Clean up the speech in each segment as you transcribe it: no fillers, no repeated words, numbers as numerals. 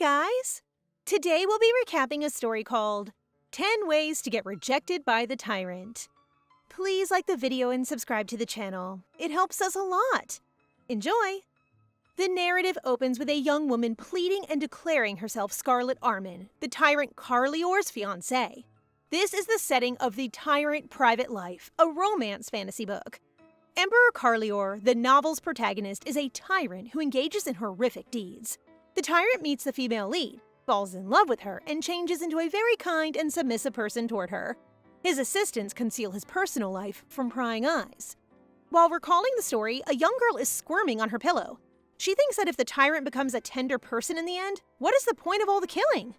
guys! Today we'll be recapping a story called 10 Ways to Get Rejected by the Tyrant. Please like the video and subscribe to the channel. It helps us a lot. Enjoy! The narrative opens with a young woman pleading and declaring herself Scarlet Armin, the tyrant Carlior's fiancée. This is the setting of The Tyrant Private Life, a romance fantasy book. Emperor Carlior, the novel's protagonist, is a tyrant who engages in horrific deeds. The tyrant meets the female lead, falls in love with her, and changes into a very kind and submissive person toward her. His assistants conceal his personal life from prying eyes. While recalling the story, a young girl is squirming on her pillow. She thinks that if the tyrant becomes a tender person in the end, what is the point of all the killing?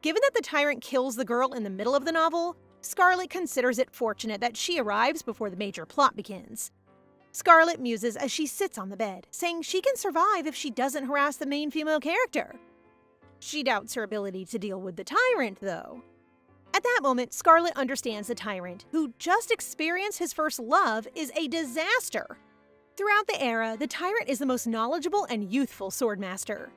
Given that the tyrant kills the girl in the middle of the novel, Scarlet considers it fortunate that she arrives before the major plot begins. Scarlet muses as she sits on the bed, saying she can survive if she doesn't harass the main female character. She doubts her ability to deal with the tyrant, though. At that moment, Scarlet understands the tyrant, who just experienced his first love, is a disaster. Throughout the era, the tyrant is the most knowledgeable and youthful swordmaster.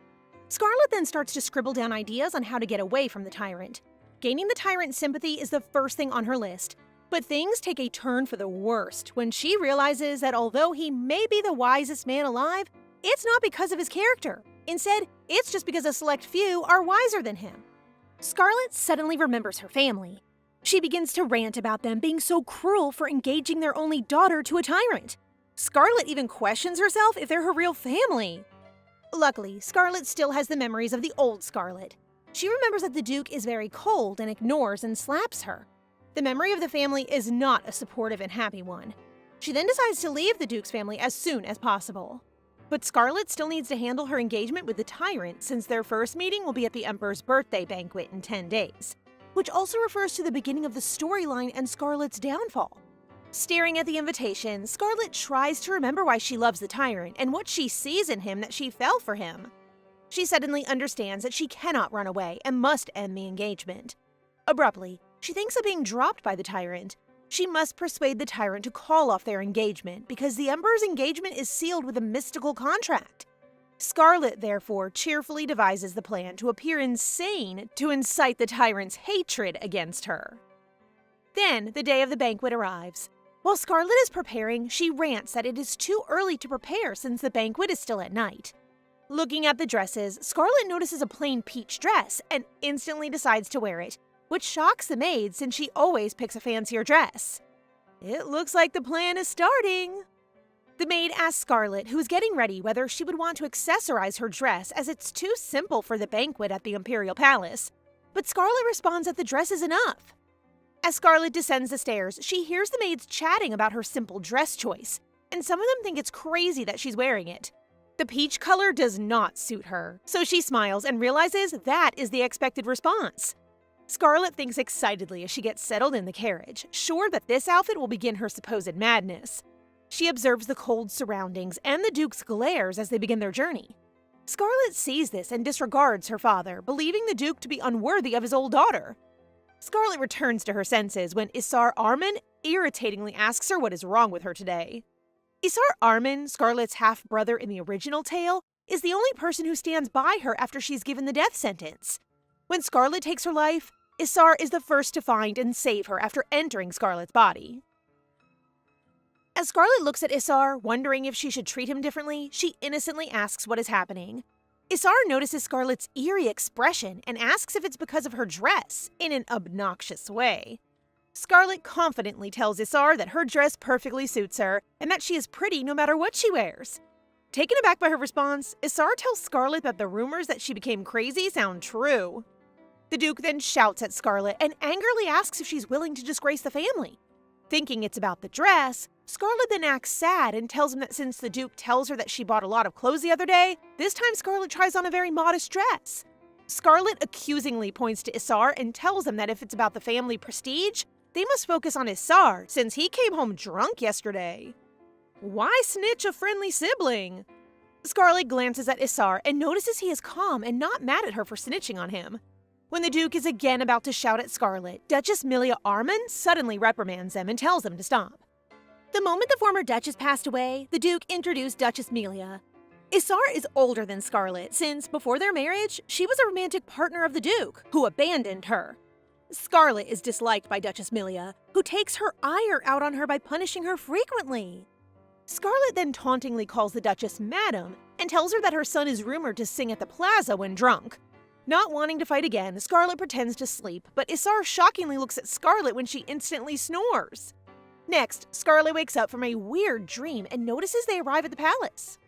Scarlet then starts to scribble down ideas on how to get away from the tyrant. Gaining the tyrant's sympathy is the first thing on her list. But things take a turn for the worst when she realizes that although he may be the wisest man alive, it's not because of his character. Instead, it's just because a select few are wiser than him. Scarlet suddenly remembers her family. She begins to rant about them being so cruel for engaging their only daughter to a tyrant. Scarlet even questions herself if they're her real family. Luckily, Scarlet still has the memories of the old Scarlet. She remembers that the Duke is very cold and ignores and slaps her. The memory of the family is not a supportive and happy one. She then decides to leave the Duke's family as soon as possible. But Scarlet still needs to handle her engagement with the tyrant since their first meeting will be at the Emperor's birthday banquet in 10 days, which also refers to the beginning of the storyline and Scarlet's downfall. Staring at the invitation, Scarlet tries to remember why she loves the tyrant and what she sees in him that she fell for him. She suddenly understands that she cannot run away and must end the engagement. Abruptly, she thinks of being dropped by the tyrant. She must persuade the tyrant to call off their engagement because the Emperor's engagement is sealed with a mystical contract. Scarlet, therefore, cheerfully devises the plan to appear insane to incite the tyrant's hatred against her. Then, the day of the banquet arrives. While Scarlet is preparing, she rants that it is too early to prepare since the banquet is still at night. Looking at the dresses, Scarlet notices a plain peach dress and instantly decides to wear it, which shocks the maid since she always picks a fancier dress. It looks like the plan is starting. The maid asks Scarlet, who is getting ready, whether she would want to accessorize her dress as it's too simple for the banquet at the Imperial Palace. But Scarlet responds that the dress is enough. As Scarlet descends the stairs, she hears the maids chatting about her simple dress choice, and some of them think it's crazy that she's wearing it. The peach color does not suit her, so she smiles and realizes that is the expected response. Scarlet thinks excitedly as she gets settled in the carriage, sure that this outfit will begin her supposed madness. She observes the cold surroundings and the Duke's glares as they begin their journey. Scarlet sees this and disregards her father, believing the Duke to be unworthy of his old daughter. Scarlet returns to her senses when Isar Armin irritatingly asks her what is wrong with her today. Isar Armin, Scarlet's half-brother in the original tale, is the only person who stands by her after she's given the death sentence. When Scarlet takes her life, Isar is the first to find and save her after entering Scarlet's body. As Scarlet looks at Isar, wondering if she should treat him differently, she innocently asks what is happening. Isar notices Scarlet's eerie expression and asks if it's because of her dress, in an obnoxious way. Scarlet confidently tells Isar that her dress perfectly suits her and that she is pretty no matter what she wears. Taken aback by her response, Isar tells Scarlet that the rumors that she became crazy sound true. The Duke then shouts at Scarlet and angrily asks if she's willing to disgrace the family. Thinking it's about the dress, Scarlet then acts sad and tells him that since the Duke tells her that she bought a lot of clothes the other day, this time Scarlet tries on a very modest dress. Scarlet accusingly points to Isar and tells him that if it's about the family prestige, they must focus on Isar since he came home drunk yesterday. Why snitch a friendly sibling? Scarlet glances at Isar and notices he is calm and not mad at her for snitching on him. When the Duke is again about to shout at Scarlet, Duchess Milia Armin suddenly reprimands them and tells them to stop. The moment the former Duchess passed away, the Duke introduced Duchess Milia. Isar is older than Scarlet since, before their marriage, she was a romantic partner of the Duke, who abandoned her. Scarlet is disliked by Duchess Milia, who takes her ire out on her by punishing her frequently. Scarlet then tauntingly calls the Duchess Madam and tells her that her son is rumored to sing at the plaza when drunk. Not wanting to fight again, Scarlet pretends to sleep, but Isar shockingly looks at Scarlet when she instantly snores. Next, Scarlet wakes up from a weird dream and notices they arrive at the palace.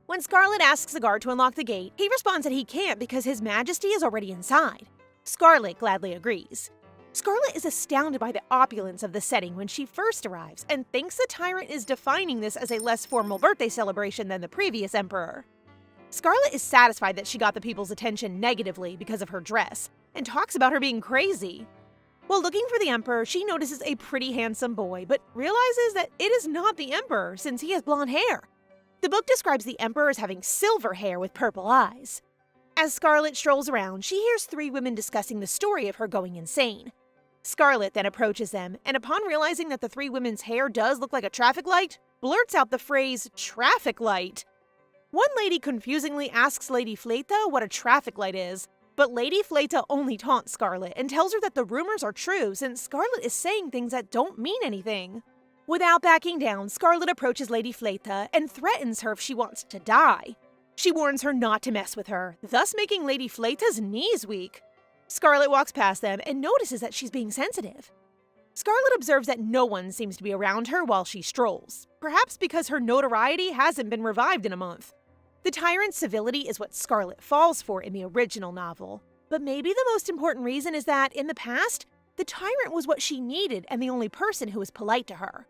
When Scarlet asks the guard to unlock the gate, he responds that he can't because His Majesty is already inside. Scarlet gladly agrees. Scarlet is astounded by the opulence of the setting when she first arrives and thinks the tyrant is defining this as a less formal birthday celebration than the previous emperor. Scarlet is satisfied that she got the people's attention negatively because of her dress, and talks about her being crazy. While looking for the emperor, she notices a pretty handsome boy, but realizes that it is not the emperor since he has blonde hair. The book describes the emperor as having silver hair with purple eyes. As Scarlet strolls around, she hears three women discussing the story of her going insane. Scarlet then approaches them, and upon realizing that the three women's hair does look like a traffic light, blurts out the phrase, "traffic light." One lady confusingly asks Lady Fleta what a traffic light is, but Lady Fleta only taunts Scarlet and tells her that the rumors are true since Scarlet is saying things that don't mean anything. Without backing down, Scarlet approaches Lady Fleta and threatens her if she wants to die. She warns her not to mess with her, thus making Lady Fleta's knees weak. Scarlet walks past them and notices that she's being sensitive. Scarlet observes that no one seems to be around her while she strolls, perhaps because her notoriety hasn't been revived in a month. The tyrant's civility is what Scarlet falls for in the original novel, but maybe the most important reason is that, in the past, the tyrant was what she needed and the only person who was polite to her.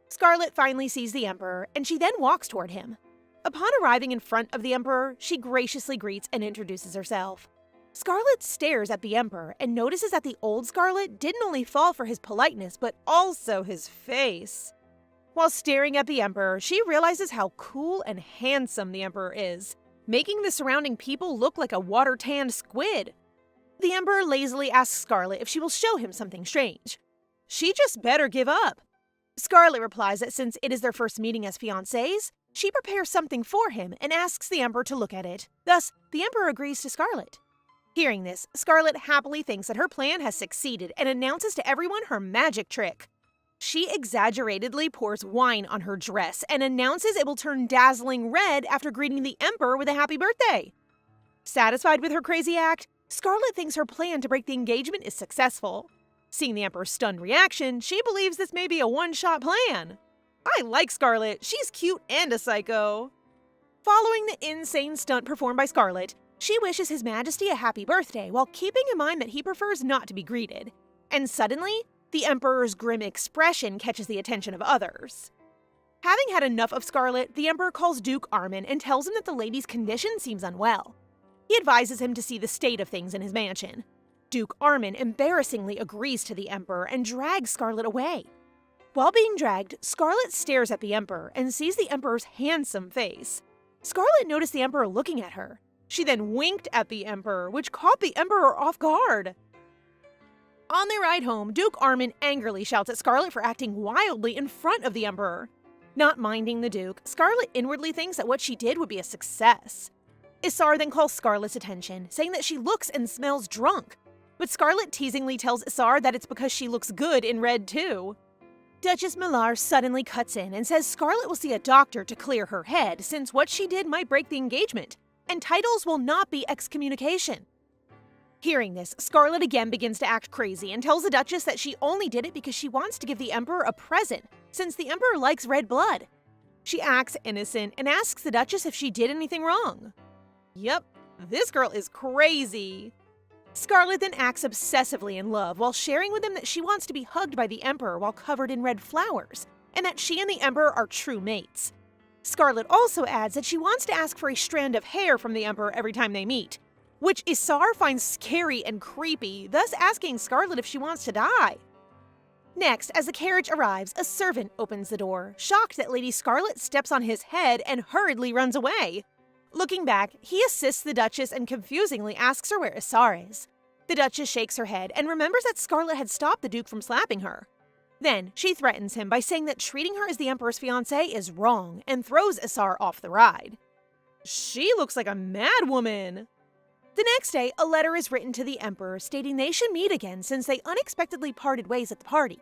Scarlet finally sees the Emperor, and she then walks toward him. Upon arriving in front of the Emperor, she graciously greets and introduces herself. Scarlet stares at the Emperor and notices that the old Scarlet didn't only fall for his politeness, but also his face. While staring at the Emperor, she realizes how cool and handsome the Emperor is, making the surrounding people look like a water-tanned squid. The Emperor lazily asks Scarlet if she will show him something strange. She just better give up. Scarlet replies that since it is their first meeting as fiancés, she prepares something for him and asks the Emperor to look at it. Thus, the Emperor agrees to Scarlet. Hearing this, Scarlet happily thinks that her plan has succeeded and announces to everyone her magic trick. She exaggeratedly pours wine on her dress and announces it will turn dazzling red after greeting the Emperor with a happy birthday. Satisfied with her crazy act, Scarlet thinks her plan to break the engagement is successful. Seeing the Emperor's stunned reaction, she believes this may be a one-shot plan. I like Scarlet, she's cute and a psycho. Following the insane stunt performed by Scarlet, she wishes His Majesty a happy birthday while keeping in mind that he prefers not to be greeted. And suddenly, the Emperor's grim expression catches the attention of others. Having had enough of Scarlet, the Emperor calls Duke Armin and tells him that the lady's condition seems unwell. He advises him to see the state of things in his mansion. Duke Armin embarrassingly agrees to the Emperor and drags Scarlet away. While being dragged, Scarlet stares at the Emperor and sees the Emperor's handsome face. Scarlet noticed the Emperor looking at her. She then winked at the Emperor, which caught the Emperor off guard. On their ride home, Duke Armin angrily shouts at Scarlet for acting wildly in front of the Emperor. Not minding the Duke, Scarlet inwardly thinks that what she did would be a success. Isar then calls Scarlet's attention, saying that she looks and smells drunk. But Scarlet teasingly tells Isar that it's because she looks good in red too. Duchess Millar suddenly cuts in and says Scarlet will see a doctor to clear her head since what she did might break the engagement, and titles will not be excommunication. Hearing this, Scarlet again begins to act crazy and tells the Duchess that she only did it because she wants to give the Emperor a present, since the Emperor likes red blood. She acts innocent and asks the Duchess if she did anything wrong. Yep, this girl is crazy. Scarlet then acts obsessively in love while sharing with him that she wants to be hugged by the Emperor while covered in red flowers, and that she and the Emperor are true mates. Scarlet also adds that she wants to ask for a strand of hair from the Emperor every time they meet, which Isar finds scary and creepy, thus asking Scarlet if she wants to die. Next, as the carriage arrives, a servant opens the door, shocked that Lady Scarlet steps on his head and hurriedly runs away. Looking back, he assists the Duchess and confusingly asks her where Isar is. The Duchess shakes her head and remembers that Scarlet had stopped the Duke from slapping her. Then she threatens him by saying that treating her as the Emperor's fiancée is wrong and throws Isar off the ride. She looks like a mad woman. The next day, a letter is written to the Emperor stating they should meet again since they unexpectedly parted ways at the party.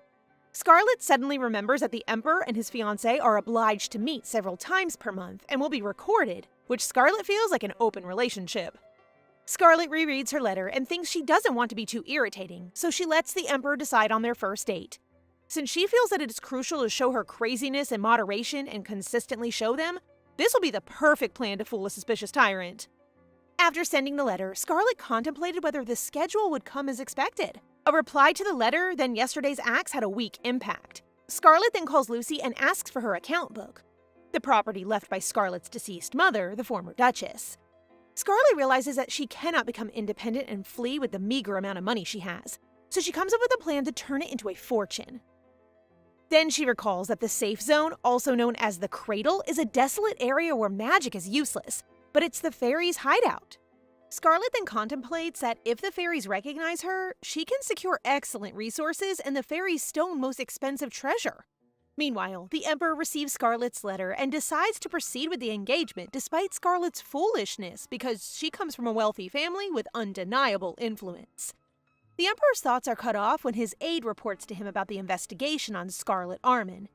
Scarlet suddenly remembers that the Emperor and his fiancée are obliged to meet several times per month and will be recorded, which Scarlet feels like an open relationship. Scarlet rereads her letter and thinks she doesn't want to be too irritating, so she lets the Emperor decide on their first date. Since she feels that it is crucial to show her craziness in moderation and consistently show them, this will be the perfect plan to fool a suspicious tyrant. After sending the letter, Scarlet contemplated whether the schedule would come as expected. A reply to the letter, then yesterday's acts had a weak impact. Scarlet then calls Lucy and asks for her account book, the property left by Scarlet's deceased mother, the former Duchess. Scarlet realizes that she cannot become independent and flee with the meager amount of money she has, so she comes up with a plan to turn it into a fortune. Then she recalls that the safe zone, also known as the Cradle, is a desolate area where magic is useless, but it's the fairies' hideout. Scarlet then contemplates that if the fairies recognize her, she can secure excellent resources and the fairies' stone most expensive treasure. Meanwhile, the Emperor receives Scarlet's letter and decides to proceed with the engagement despite Scarlet's foolishness because she comes from a wealthy family with undeniable influence. The Emperor's thoughts are cut off when his aide reports to him about the investigation on Scarlet Armin.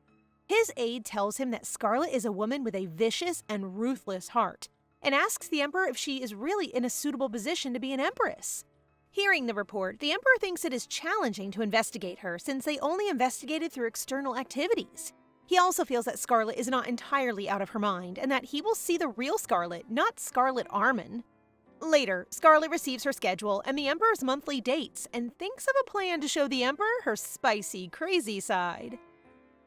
His aide tells him that Scarlet is a woman with a vicious and ruthless heart, and asks the Emperor if she is really in a suitable position to be an empress. Hearing the report, the Emperor thinks it is challenging to investigate her since they only investigated through external activities. He also feels that Scarlet is not entirely out of her mind and that he will see the real Scarlet, not Scarlet Armin. Later, Scarlet receives her schedule and the Emperor's monthly dates and thinks of a plan to show the Emperor her spicy, crazy side.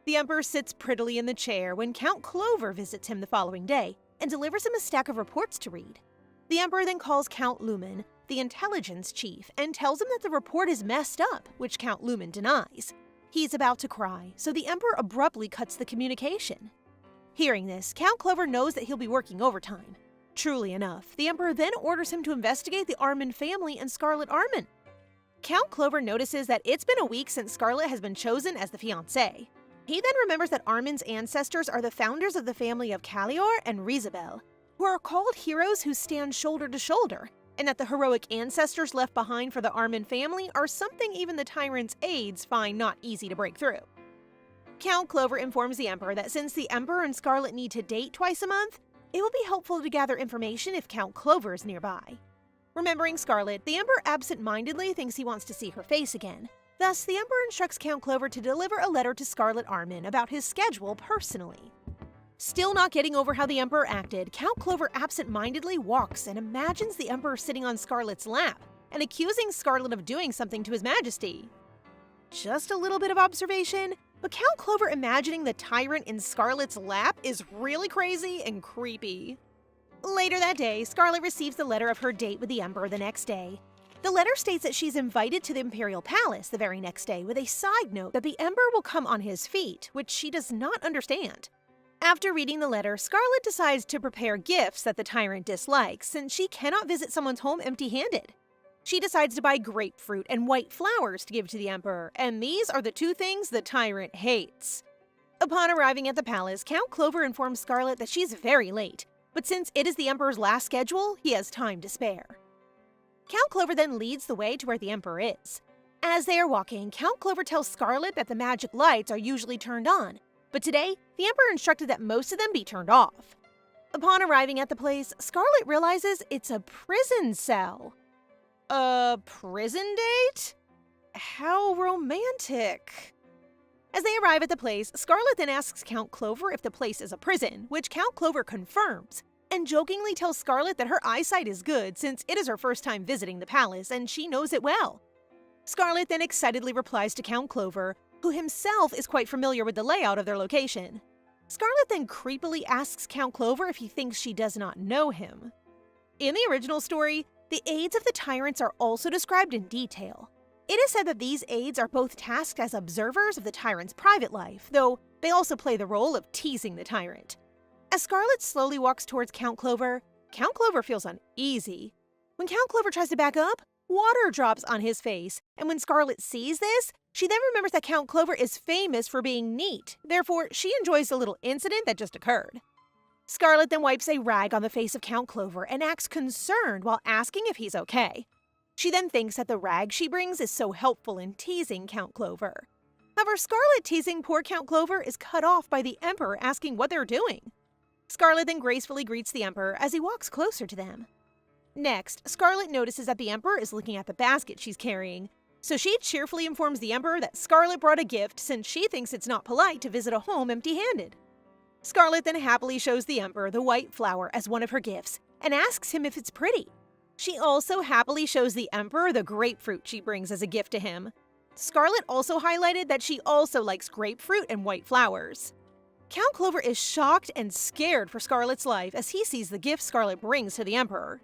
The Emperor sits prettily in the chair when Count Clover visits him the following day and delivers him a stack of reports to read. The Emperor then calls Count Lumen, the intelligence chief, and tells him that the report is messed up, which Count Lumen denies. He's about to cry, so the Emperor abruptly cuts the communication. Hearing this, Count Clover knows that he'll be working overtime. Truly enough, the Emperor then orders him to investigate the Armin family and Scarlet Armin. Count Clover notices that it's been a week since Scarlet has been chosen as the fiancée. He then remembers that Armin's ancestors are the founders of the family of Callior and Rizabel, who are called heroes who stand shoulder to shoulder, and that the heroic ancestors left behind for the Armin family are something even the tyrant's aides find not easy to break through. Count Clover informs the Emperor that since the Emperor and Scarlet need to date twice a month, it will be helpful to gather information if Count Clover is nearby. Remembering Scarlet, the Emperor absent-mindedly thinks he wants to see her face again. Thus, the Emperor instructs Count Clover to deliver a letter to Scarlet Armin about his schedule personally. Still not getting over how the Emperor acted, Count Clover absent-mindedly walks and imagines the Emperor sitting on Scarlet's lap and accusing Scarlet of doing something to His Majesty. Just a little bit of observation, but Count Clover imagining the tyrant in Scarlet's lap is really crazy and creepy. Later that day, Scarlet receives the letter of her date with the Emperor the next day. The letter states that she's invited to the Imperial Palace the very next day with a side note that the Emperor will come on his feet, which she does not understand. After reading the letter, Scarlet decides to prepare gifts that the tyrant dislikes since she cannot visit someone's home empty-handed. She decides to buy grapefruit and white flowers to give to the Emperor, and these are the two things the tyrant hates. Upon arriving at the palace, Count Clover informs Scarlet that she's very late, but since it is the Emperor's last schedule, he has time to spare. Count Clover then leads the way to where the Emperor is. As they are walking, Count Clover tells Scarlet that the magic lights are usually turned on, but today, the Emperor instructed that most of them be turned off. Upon arriving at the place, Scarlet realizes it's a prison cell. A prison date? How romantic. As they arrive at the place, Scarlet then asks Count Clover if the place is a prison, which Count Clover confirms, and jokingly tells Scarlet that her eyesight is good since it is her first time visiting the palace and she knows it well. Scarlet then excitedly replies to Count Clover, who himself is quite familiar with the layout of their location. Scarlet then creepily asks Count Clover if he thinks she does not know him. In the original story, the aides of the tyrants are also described in detail. It is said that these aides are both tasked as observers of the tyrant's private life, though they also play the role of teasing the tyrant. As Scarlet slowly walks towards Count Clover feels uneasy. When Count Clover tries to back up, Water drops on his face, and when Scarlet sees this, she then remembers that Count Clover is famous for being neat. Therefore, she enjoys the little incident that just occurred. Scarlet then wipes a rag on the face of Count Clover and acts concerned while asking if he's okay. She then thinks that the rag she brings is so helpful in teasing Count Clover. However, Scarlet teasing poor Count Clover is cut off by the Emperor asking what they're doing. Scarlet then gracefully greets the Emperor as he walks closer to them. Next, Scarlet notices that the Emperor is looking at the basket she's carrying, so she cheerfully informs the Emperor that Scarlet brought a gift since she thinks it's not polite to visit a home empty-handed. Scarlet then happily shows the Emperor the white flower as one of her gifts and asks him if it's pretty. She also happily shows the Emperor the grapefruit she brings as a gift to him. Scarlet also highlighted that she also likes grapefruit and white flowers. Count Clover is shocked and scared for Scarlet's life as he sees the gift Scarlet brings to the Emperor.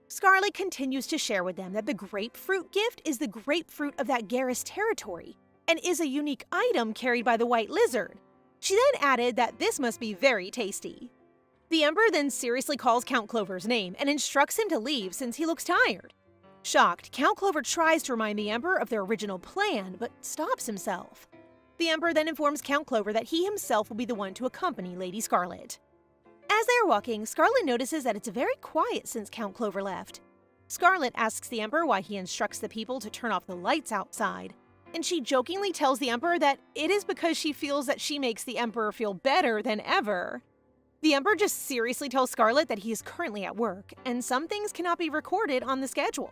Scarlet continues to share with them that the grapefruit gift is the grapefruit of that Garrus territory and is a unique item carried by the White Lizard. She then added that this must be very tasty. The Emperor then seriously calls Count Clover's name and instructs him to leave since he looks tired. Shocked, Count Clover tries to remind the Emperor of their original plan, but stops himself. The Emperor then informs Count Clover that he himself will be the one to accompany Lady Scarlet. As they are walking, Scarlet notices that it's very quiet since Count Clover left. Scarlet asks the Emperor why he instructs the people to turn off the lights outside, and she jokingly tells the Emperor that it is because she feels that she makes the Emperor feel better than ever. The Emperor just seriously tells Scarlet that he is currently at work, and some things cannot be recorded on the schedule.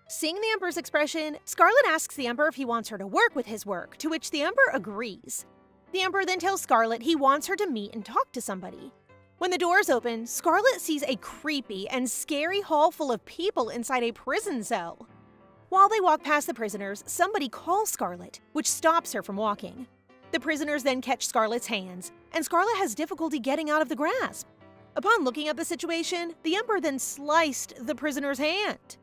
Seeing the Emperor's expression, Scarlet asks the Emperor if he wants her to work with his work, to which the Emperor agrees. The Emperor then tells Scarlet he wants her to meet and talk to somebody. When the doors open, Scarlet sees a creepy and scary hall full of people inside a prison cell. While they walk past the prisoners, somebody calls Scarlet, which stops her from walking. The prisoners then catch Scarlet's hands, and Scarlet has difficulty getting out of the grasp. Upon looking at the situation, the Emperor then sliced the prisoner's hand.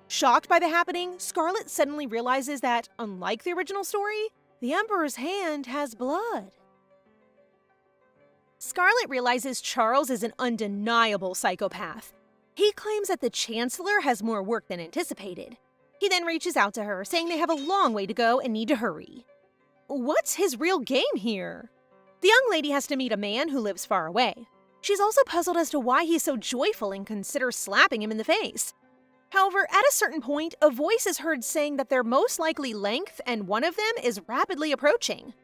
Shocked by the happening, Scarlet suddenly realizes that, unlike the original story, the Emperor's hand has blood. Scarlet realizes Charles is an undeniable psychopath. He claims that the Chancellor has more work than anticipated. He then reaches out to her, saying they have a long way to go and need to hurry. What's his real game here? The young lady has to meet a man who lives far away. She's also puzzled as to why he's so joyful and considers slapping him in the face. However, at a certain point, a voice is heard saying that they're most likely length and one of them is rapidly approaching.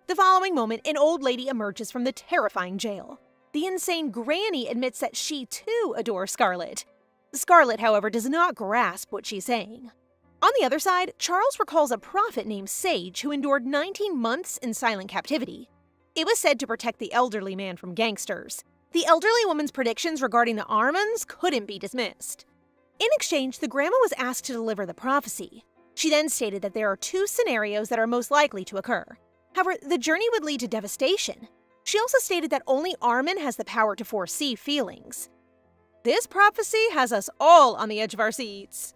The following moment, an old lady emerges from the terrifying jail. The insane Granny admits that she too adores Scarlet. Scarlet, however, does not grasp what she's saying. On the other side, Charles recalls a prophet named Sage who endured 19 months in silent captivity. It was said to protect the elderly man from gangsters. The elderly woman's predictions regarding the Armans couldn't be dismissed. In exchange, the grandma was asked to deliver the prophecy. She then stated that there are 2 scenarios that are most likely to occur. However, the journey would lead to devastation. She also stated that only Armin has the power to foresee feelings. This prophecy has us all on the edge of our seats.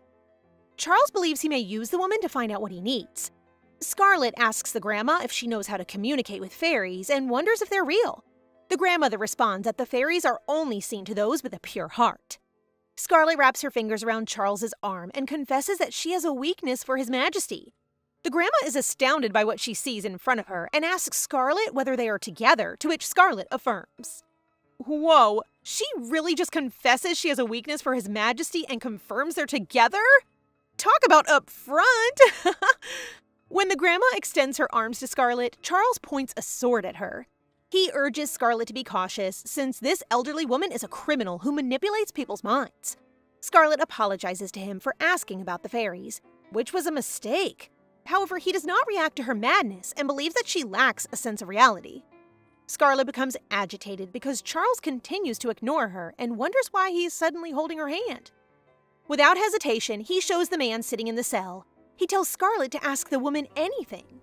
Charles believes he may use the woman to find out what he needs. Scarlet asks the grandma if she knows how to communicate with fairies and wonders if they're real. The grandmother responds that the fairies are only seen to those with a pure heart. Scarlet wraps her fingers around Charles's arm and confesses that she has a weakness for His Majesty. The grandma is astounded by what she sees in front of her and asks Scarlet whether they are together, to which Scarlet affirms. Whoa, she really just confesses she has a weakness for His Majesty and confirms they're together? Talk about upfront! When the grandma extends her arms to Scarlet, Charles points a sword at her. He urges Scarlet to be cautious, since this elderly woman is a criminal who manipulates people's minds. Scarlet apologizes to him for asking about the fairies, which was a mistake. However, he does not react to her madness and believes that she lacks a sense of reality. Scarlet becomes agitated because Charles continues to ignore her and wonders why he is suddenly holding her hand. Without hesitation, he shows the man sitting in the cell. He tells Scarlet to ask the woman anything.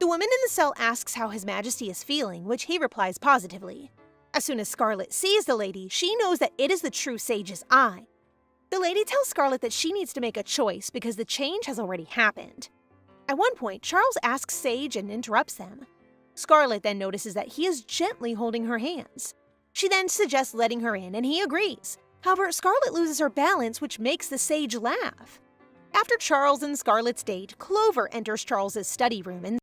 The woman in the cell asks how His Majesty is feeling, which he replies positively. As soon as Scarlet sees the lady, she knows that it is the true Sage's eye. The lady tells Scarlet that she needs to make a choice because the change has already happened. At one point, Charles asks Sage and interrupts them. Scarlet then notices that he is gently holding her hands. She then suggests letting her in, and he agrees. However, Scarlet loses her balance, which makes the Sage laugh. After Charles and Scarlett's date, Clover enters Charles's study room and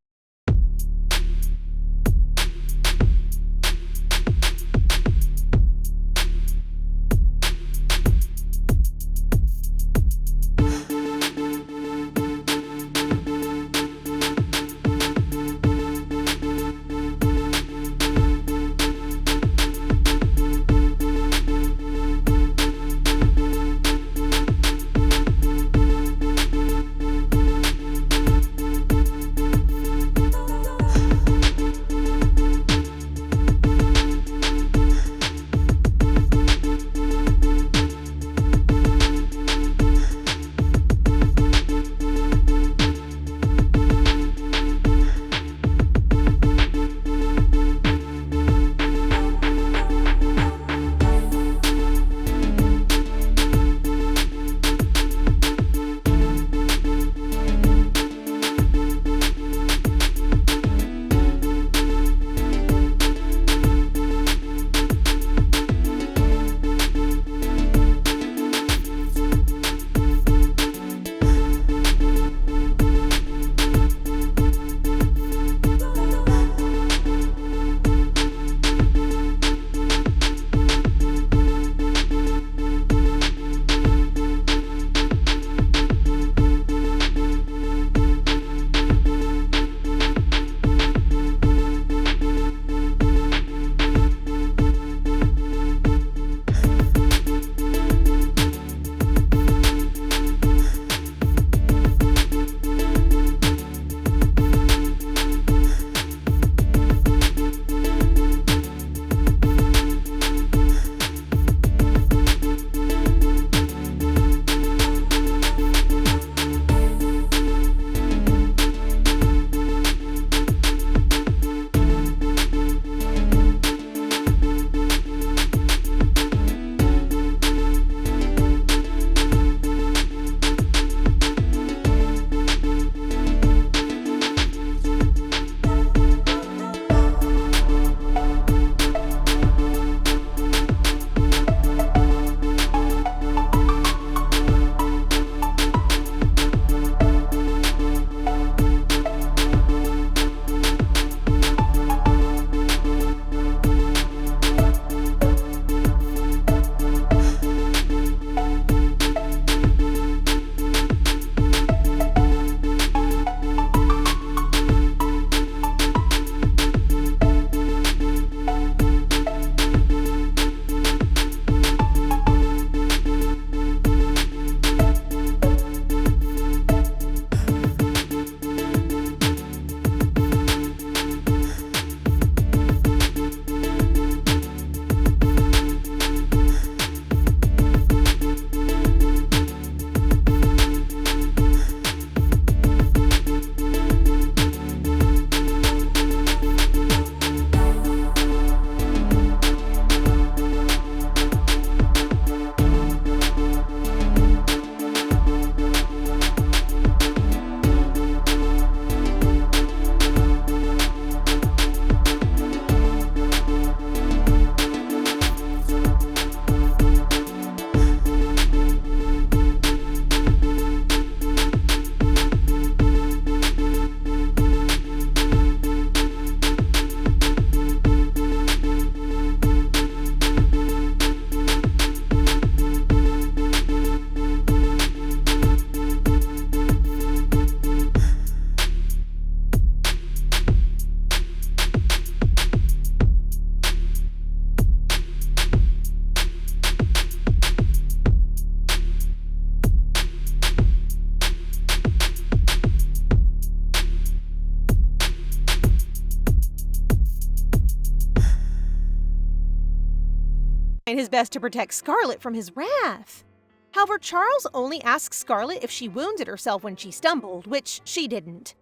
his best to protect Scarlett from his wrath. However, Charles only asks Scarlett if she wounded herself when she stumbled, which she didn't.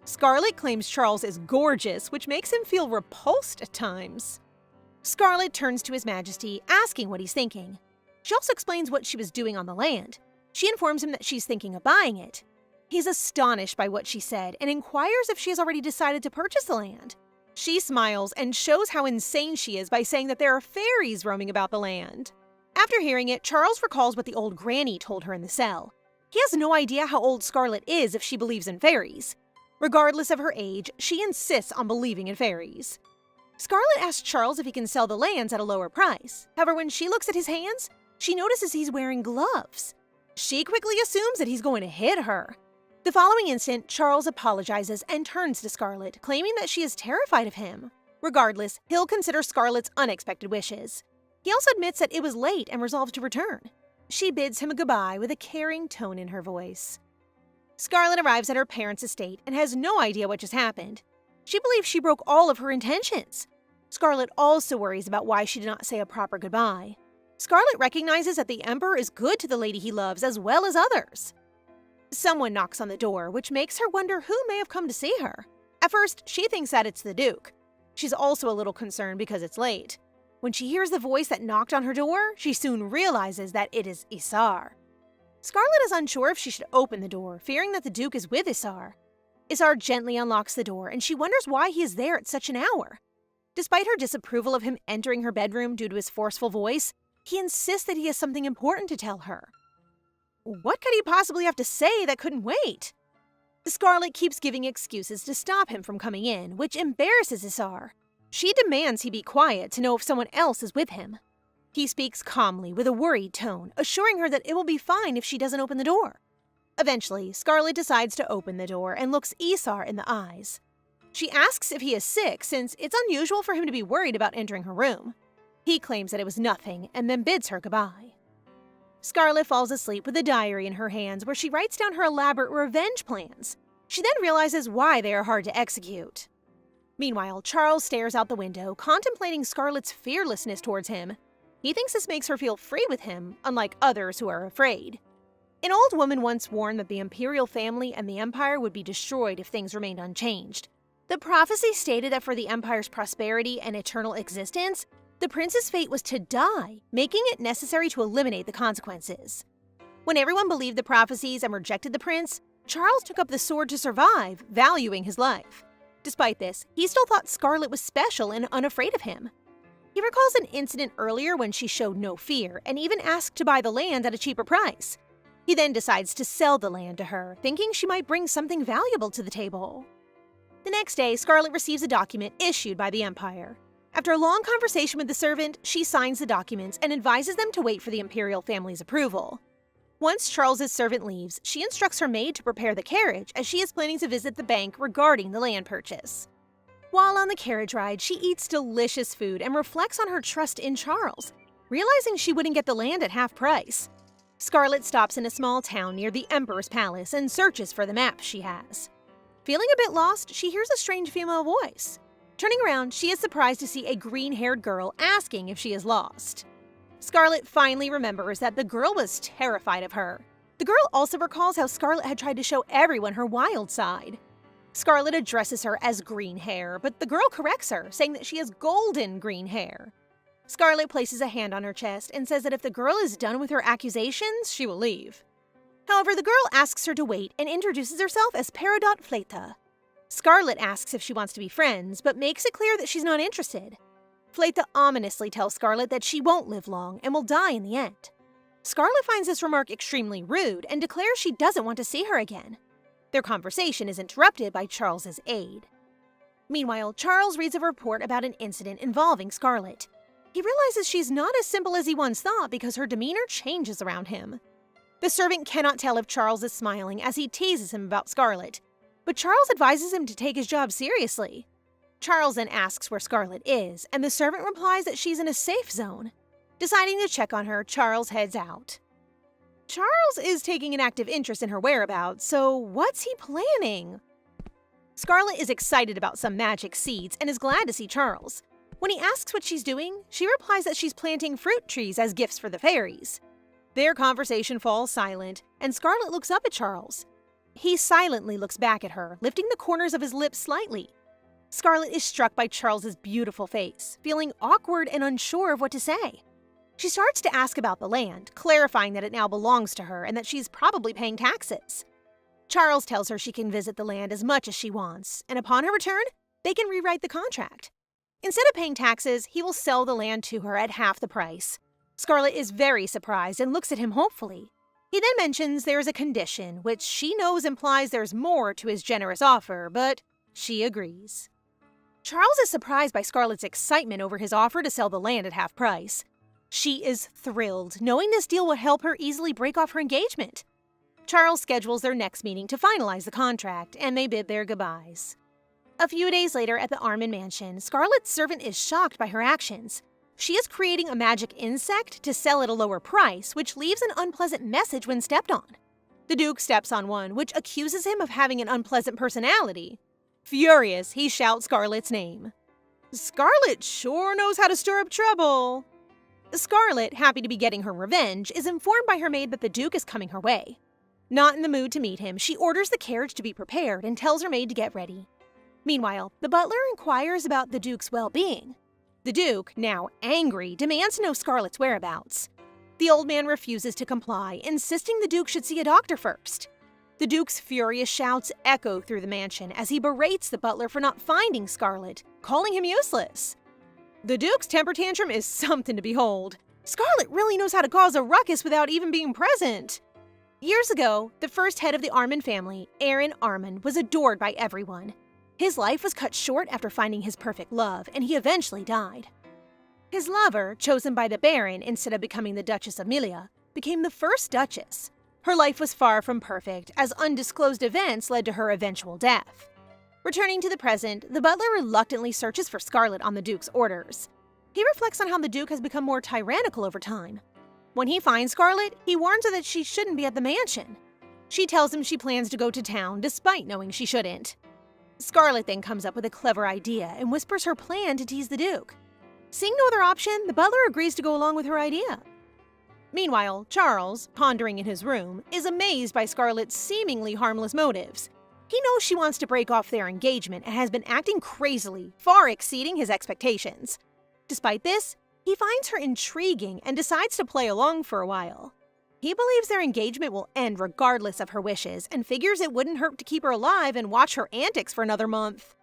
Scarlett claims Charles is gorgeous, which makes him feel repulsed at times. Scarlett turns to His Majesty, asking what he's thinking. She also explains what she was doing on the land. She informs him that she's thinking of buying it. He's astonished by what she said and inquires if she has already decided to purchase the land. She smiles and shows how insane she is by saying that there are fairies roaming about the land. After hearing it, Charles recalls what the old granny told her in the cell. He has no idea how old Scarlet is if she believes in fairies. Regardless of her age, she insists on believing in fairies. Scarlet asks Charles if he can sell the lands at a lower price. However, when she looks at his hands, she notices he's wearing gloves. She quickly assumes that he's going to hit her. The following instant, Charles apologizes and turns to Scarlet, claiming that she is terrified of him. Regardless, he'll consider Scarlet's unexpected wishes. He also admits that it was late and resolves to return. She bids him a goodbye with a caring tone in her voice. Scarlet arrives at her parents' estate and has no idea what just happened. She believes she broke all of her intentions. Scarlet also worries about why she did not say a proper goodbye. Scarlet recognizes that the Emperor is good to the lady he loves as well as others. Someone knocks on the door, which makes her wonder who may have come to see her. At first, she thinks that it's the Duke. She's also a little concerned because it's late. When she hears the voice that knocked on her door, she soon realizes that it is Isar. Scarlet is unsure if she should open the door, fearing that the Duke is with Isar. Isar gently unlocks the door, and she wonders why he is there at such an hour. Despite her disapproval of him entering her bedroom due to his forceful voice, he insists that he has something important to tell her. What could he possibly have to say that couldn't wait? Scarlet keeps giving excuses to stop him from coming in, which embarrasses Isar. She demands he be quiet to know if someone else is with him. He speaks calmly with a worried tone, assuring her that it will be fine if she doesn't open the door. Eventually, Scarlet decides to open the door and looks Isar in the eyes. She asks if he is sick, since it's unusual for him to be worried about entering her room. He claims that it was nothing and then bids her goodbye. Scarlet falls asleep with a diary in her hands where she writes down her elaborate revenge plans. She then realizes why they are hard to execute. Meanwhile, Charles stares out the window, contemplating Scarlet's fearlessness towards him. He thinks this makes her feel free with him, unlike others who are afraid. An old woman once warned that the imperial family and the empire would be destroyed if things remained unchanged. The prophecy stated that for the empire's prosperity and eternal existence, the prince's fate was to die, making it necessary to eliminate the consequences. When everyone believed the prophecies and rejected the prince, Charles took up the sword to survive, valuing his life. Despite this, he still thought Scarlet was special and unafraid of him. He recalls an incident earlier when she showed no fear and even asked to buy the land at a cheaper price. He then decides to sell the land to her, thinking she might bring something valuable to the table. The next day, Scarlet receives a document issued by the Empire. After a long conversation with the servant, she signs the documents and advises them to wait for the imperial family's approval. Once Charles's servant leaves, she instructs her maid to prepare the carriage as she is planning to visit the bank regarding the land purchase. While on the carriage ride, she eats delicious food and reflects on her trust in Charles, realizing she wouldn't get the land at half price. Scarlet stops in a small town near the Emperor's palace and searches for the map she has. Feeling a bit lost, she hears a strange female voice. Turning around, she is surprised to see a green-haired girl asking if she is lost. Scarlet finally remembers that the girl was terrified of her. The girl also recalls how Scarlet had tried to show everyone her wild side. Scarlet addresses her as green hair, but the girl corrects her, saying that she has golden green hair. Scarlet places a hand on her chest and says that if the girl is done with her accusations, she will leave. However, the girl asks her to wait and introduces herself as Peridot Fleta. Scarlet asks if she wants to be friends, but makes it clear that she's not interested. Fleta ominously tells Scarlet that she won't live long and will die in the end. Scarlet finds this remark extremely rude and declares she doesn't want to see her again. Their conversation is interrupted by Charles's aide. Meanwhile, Charles reads a report about an incident involving Scarlet. He realizes she's not as simple as he once thought because her demeanor changes around him. The servant cannot tell if Charles is smiling as he teases him about Scarlet, but Charles advises him to take his job seriously. Charles then asks where Scarlet is, and the servant replies that she's in a safe zone. Deciding to check on her, Charles heads out. Charles is taking an active interest in her whereabouts, so what's he planning? Scarlet is excited about some magic seeds and is glad to see Charles. When he asks what she's doing, she replies that she's planting fruit trees as gifts for the fairies. Their conversation falls silent, and Scarlet looks up at Charles. He silently looks back at her, lifting the corners of his lips slightly. Scarlet is struck by Charles's beautiful face, feeling awkward and unsure of what to say. She starts to ask about the land, clarifying that it now belongs to her and that she's probably paying taxes. Charles tells her she can visit the land as much as she wants, and upon her return, they can rewrite the contract. Instead of paying taxes, he will sell the land to her at half the price. Scarlet is very surprised and looks at him hopefully. He then mentions there is a condition, which she knows implies there's more to his generous offer, but she agrees. Charles is surprised by Scarlett's excitement over his offer to sell the land at half price. She is thrilled, knowing this deal will help her easily break off her engagement. Charles schedules their next meeting to finalize the contract, and they bid their goodbyes. A few days later at the Armin mansion, Scarlett's servant is shocked by her actions. She is creating a magic insect to sell at a lower price, which leaves an unpleasant message when stepped on. The Duke steps on one, which accuses him of having an unpleasant personality. Furious, he shouts Scarlett's name. Scarlett sure knows how to stir up trouble. Scarlett, happy to be getting her revenge, is informed by her maid that the Duke is coming her way. Not in the mood to meet him, she orders the carriage to be prepared and tells her maid to get ready. Meanwhile, the butler inquires about the Duke's well-being. The Duke, now angry, demands to know Scarlett's whereabouts. The old man refuses to comply, insisting the Duke should see a doctor first. The Duke's furious shouts echo through the mansion as he berates the butler for not finding Scarlett, calling him useless. The Duke's temper tantrum is something to behold. Scarlett really knows how to cause a ruckus without even being present. Years ago, the first head of the Armin family, Aaron Armin, was adored by everyone. His life was cut short after finding his perfect love, and he eventually died. His lover, chosen by the Baron instead of becoming the Duchess Amelia, became the first Duchess. Her life was far from perfect, as undisclosed events led to her eventual death. Returning to the present, the butler reluctantly searches for Scarlett on the Duke's orders. He reflects on how the Duke has become more tyrannical over time. When he finds Scarlett, he warns her that she shouldn't be at the mansion. She tells him she plans to go to town, despite knowing she shouldn't. Scarlett then comes up with a clever idea and whispers her plan to tease the Duke. Seeing no other option, the butler agrees to go along with her idea. Meanwhile, Charles, pondering in his room, is amazed by Scarlett's seemingly harmless motives. He knows she wants to break off their engagement and has been acting crazily, far exceeding his expectations. Despite this, he finds her intriguing and decides to play along for a while. He believes their engagement will end regardless of her wishes and figures it wouldn't hurt to keep her alive and watch her antics for another month.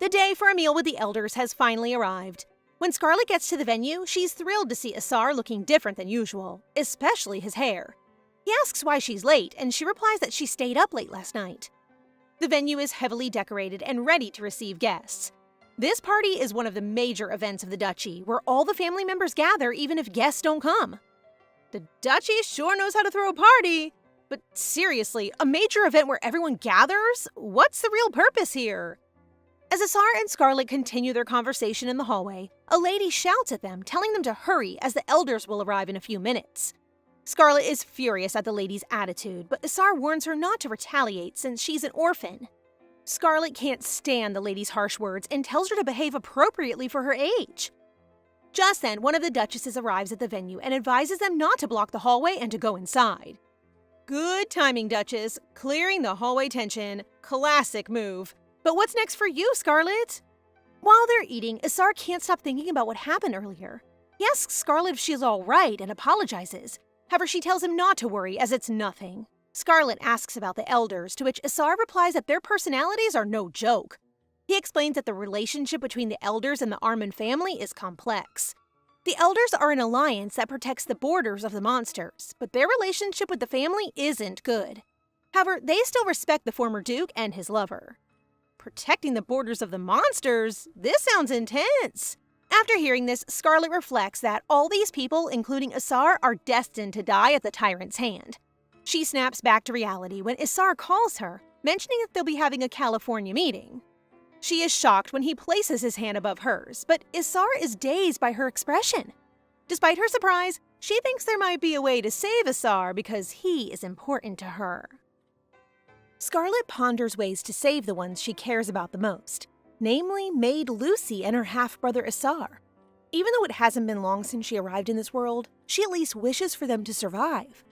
The day for a meal with the elders has finally arrived. When Scarlett gets to the venue, she's thrilled to see Isar looking different than usual, especially his hair. He asks why she's late, and she replies that she stayed up late last night. The venue is heavily decorated and ready to receive guests. This party is one of the major events of the duchy, where all the family members gather even if guests don't come. The duchy sure knows how to throw a party. But seriously, a major event where everyone gathers? What's the real purpose here? As Isar and Scarlett continue their conversation in the hallway, a lady shouts at them, telling them to hurry as the elders will arrive in a few minutes. Scarlett is furious at the lady's attitude, but Isar warns her not to retaliate since she's an orphan. Scarlett can't stand the lady's harsh words and tells her to behave appropriately for her age. Just then, one of the duchesses arrives at the venue and advises them not to block the hallway and to go inside. Good timing, Duchess. Clearing the hallway tension. Classic move. But what's next for you, Scarlett? While they're eating, Isar can't stop thinking about what happened earlier. He asks Scarlett if she's all right and apologizes. However, she tells him not to worry, as it's nothing. Scarlett asks about the elders, to which Isar replies that their personalities are no joke. He explains that the relationship between the elders and the Armin family is complex. The elders are an alliance that protects the borders of the monsters, but their relationship with the family isn't good. However, they still respect the former duke and his lover. Protecting the borders of the monsters? This sounds intense. After hearing this, Scarlett reflects that all these people, including Isar, are destined to die at the tyrant's hand. She snaps back to reality when Isar calls her, mentioning that they'll be having a California meeting. She is shocked when he places his hand above hers, but Isar is dazed by her expression. Despite her surprise, she thinks there might be a way to save Isar because he is important to her. Scarlett ponders ways to save the ones she cares about the most, namely maid Lucy and her half-brother Isar. Even though it hasn't been long since she arrived in this world, she at least wishes for them to survive.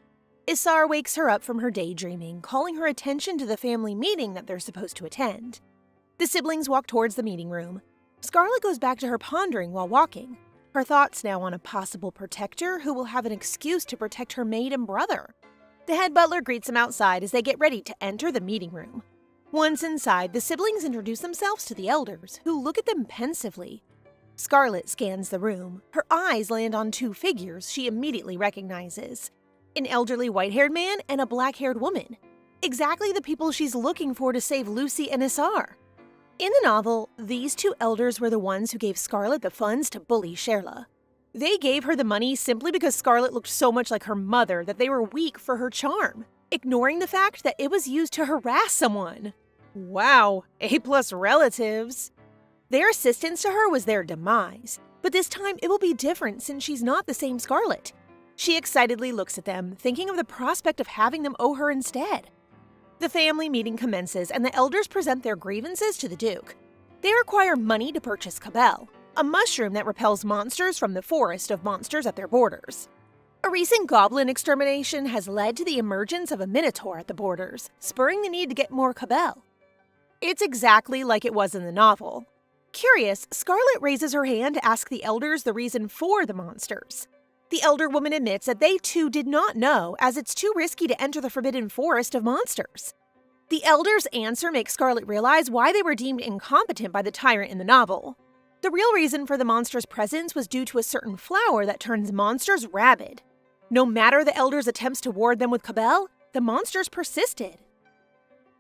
Isar wakes her up from her daydreaming, calling her attention to the family meeting that they're supposed to attend. The siblings walk towards the meeting room. Scarlett goes back to her pondering while walking, her thoughts now on a possible protector who will have an excuse to protect her maid and brother. The head butler greets them outside as they get ready to enter the meeting room. Once inside, the siblings introduce themselves to the elders, who look at them pensively. Scarlett scans the room. Her eyes land on two figures she immediately recognizes. an elderly white-haired man, and a black-haired woman. Exactly the people she's looking for to save Lucy and Isar. In the novel, these two elders were the ones who gave Scarlet the funds to bully Sherla. They gave her the money simply because Scarlet looked so much like her mother that they were weak for her charm, ignoring the fact that it was used to harass someone. Wow, A+ relatives. Their assistance to her was their demise, but this time it will be different since she's not the same Scarlet. She excitedly looks at them, thinking of the prospect of having them owe her instead. The family meeting commences and the elders present their grievances to the Duke. They require money to purchase Cabell, a mushroom that repels monsters from the forest of monsters at their borders. A recent goblin extermination has led to the emergence of a minotaur at the borders, spurring the need to get more Cabell. It's exactly like it was in the novel. Curious, Scarlet raises her hand to ask the elders the reason for the monsters. The elder woman admits that they too did not know, as it's too risky to enter the forbidden forest of monsters. The elders' answer makes Scarlet realize why they were deemed incompetent by the tyrant in the novel. The real reason for the monster's presence was due to a certain flower that turns monsters rabid. No matter the elders' attempts to ward them with Cabell, the monsters persisted.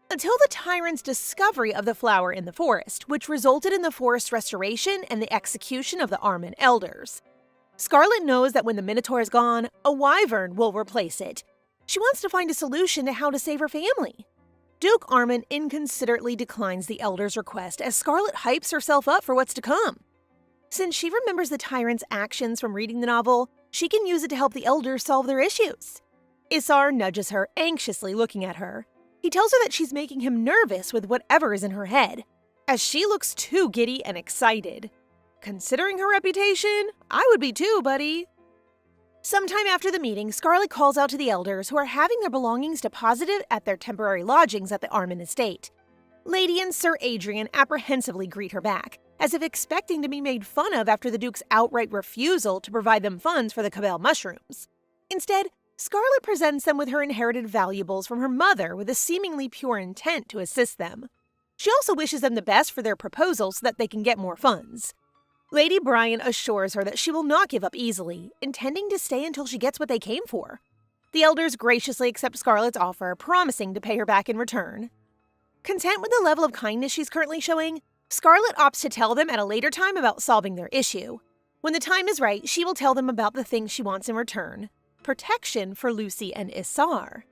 Until the tyrant's discovery of the flower in the forest, which resulted in the forest restoration and the execution of the Armin elders. Scarlet knows that when the Minotaur is gone, a wyvern will replace it. She wants to find a solution to how to save her family. Duke Armin inconsiderately declines the elders' request as Scarlet hypes herself up for what's to come. Since she remembers the tyrant's actions from reading the novel, she can use it to help the elders solve their issues. Isar nudges her, anxiously looking at her. He tells her that she's making him nervous with whatever is in her head, as she looks too giddy and excited. Considering her reputation, I would be too, buddy. Sometime after the meeting, Scarlet calls out to the elders who are having their belongings deposited at their temporary lodgings at the Armin estate. Lady and Sir Adrian apprehensively greet her back, as if expecting to be made fun of after the Duke's outright refusal to provide them funds for the Cabell mushrooms. Instead, Scarlet presents them with her inherited valuables from her mother with a seemingly pure intent to assist them. She also wishes them the best for their proposal so that they can get more funds. Lady Bryan assures her that she will not give up easily, intending to stay until she gets what they came for. The elders graciously accept Scarlet's offer, promising to pay her back in return. Content with the level of kindness she's currently showing, Scarlet opts to tell them at a later time about solving their issue. When the time is right, she will tell them about the things she wants in return. Protection for Lucy and Isar.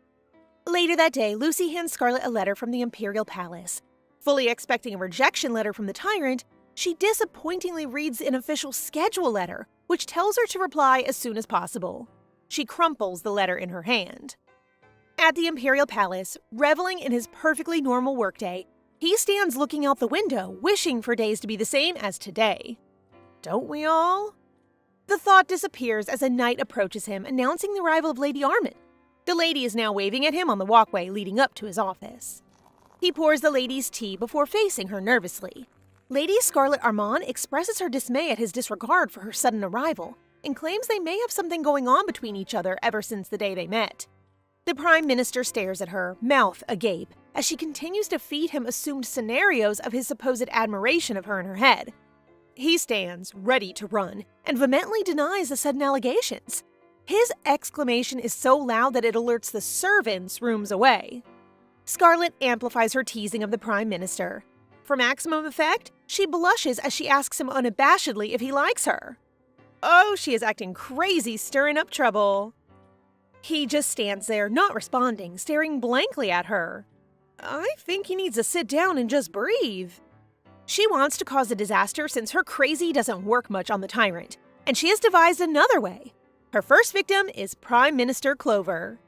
Later that day, Lucy hands Scarlet a letter from the Imperial Palace. Fully expecting a rejection letter from the tyrant, she disappointingly reads an official schedule letter, which tells her to reply as soon as possible. She crumples the letter in her hand. At the Imperial Palace, reveling in his perfectly normal workday, he stands looking out the window, wishing for days to be the same as today. Don't we all? The thought disappears as a knight approaches him, announcing the arrival of Lady Armin. The lady is now waving at him on the walkway leading up to his office. He pours the lady's tea before facing her nervously. Lady Scarlet Armand expresses her dismay at his disregard for her sudden arrival and claims they may have something going on between each other ever since the day they met. The Prime Minister stares at her, mouth agape, as she continues to feed him assumed scenarios of his supposed admiration of her in her head. He stands, ready to run, and vehemently denies the sudden allegations. His exclamation is so loud that it alerts the servants rooms away. Scarlet amplifies her teasing of the Prime Minister. For maximum effect, she blushes as she asks him unabashedly if he likes her. Oh, she is acting crazy, stirring up trouble. He just stands there, not responding, staring blankly at her. I think he needs to sit down and just breathe. She wants to cause a disaster since her crazy doesn't work much on the tyrant, and she has devised another way. Her first victim is Prime Minister Clover.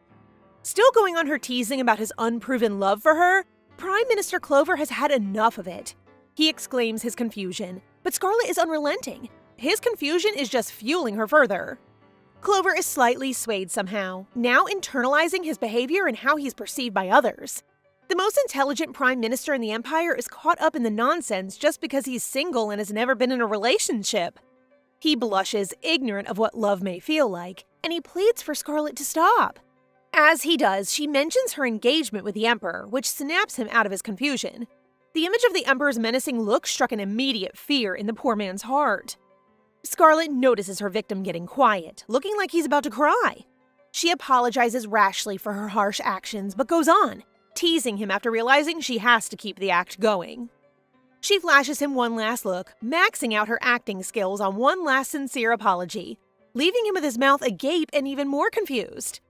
Still going on her teasing about his unproven love for her, Prime Minister Clover has had enough of it. He exclaims his confusion, but Scarlet is unrelenting. His confusion is just fueling her further. Clover is slightly swayed somehow, now internalizing his behavior and how he's perceived by others. The most intelligent Prime Minister in the Empire is caught up in the nonsense just because he's single and has never been in a relationship. He blushes, ignorant of what love may feel like, and he pleads for Scarlet to stop. As he does, she mentions her engagement with the Emperor, which snaps him out of his confusion. The image of the Emperor's menacing look struck an immediate fear in the poor man's heart. Scarlet notices her victim getting quiet, looking like he's about to cry. She apologizes rashly for her harsh actions, but goes on, teasing him after realizing she has to keep the act going. She flashes him one last look, maxing out her acting skills on one last sincere apology, leaving him with his mouth agape and even more confused.